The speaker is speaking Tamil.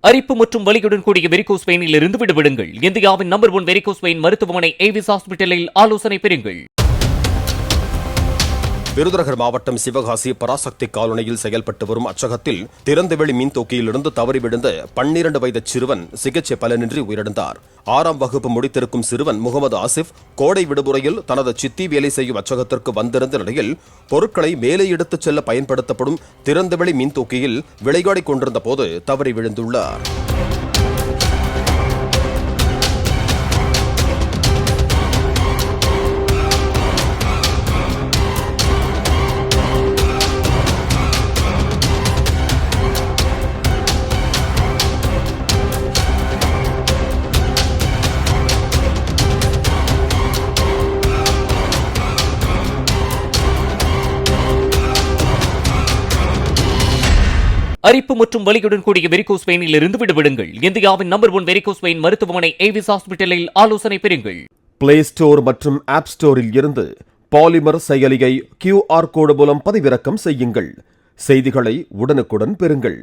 அரிப்பு மற்றும் வலியுடன் கூடிய வெரிகோஸ் வெயினில் இருந்து விடுபடுங்கள். இந்தியாவின் நம்பர் 1 வெரிகோஸ் வெயின் மருத்துவமனை ஏவிஸ் ஹாஸ்பிட்டலில் ஆலோசனை பெறுங்கள். விருதுநகர் மாவட்டம் சிவகாசி பராசக்தி காலனியில் செயல்பட்டு வரும் அச்சகத்தில் திறந்தவெளி மின்தொக்கியிலிருந்து தவறி விழுந்த 12 வயது சிறுவன் சிகிச்சை பலனின்றி உயிரிழந்தார். 6ஆம் வகுப்பு முடித்திருக்கும் சிறுவன் முகமது ஆசிப் கோடை விடுமுறையில் தனது சித்தி வேலை செய்யும் அச்சகத்திற்கு வந்திருந்த நிலையில் பொருட்களை மேலே எடுத்துச் செல்ல பயன்படுத்தப்படும் திறந்தவெளி மின்தொக்கியில் விளையாடிக் கொண்டிருந்த போது தவறி விழுந்துள்ளார். அரிப்பு மற்றும் வலியுடன் கூடிய வெரிகோஸ் வெயினில் இருந்து விடுபடுங்கள். இந்தியாவின் நம்பர் 1 வெரிகோஸ் வெயின் மருத்துவமனை ஏவிஸ் ஹாஸ்பிட்டலில் ஆலோசனை பெறுங்கள். பிளே ஸ்டோர் மற்றும் ஆப் ஸ்டோரில் இருந்து பாலிமர் செயலியை QR கோடு மூலம் பதிவிறக்கம் செய்யுங்கள். செய்திகளை உடனுக்குடன் பெறுங்கள்.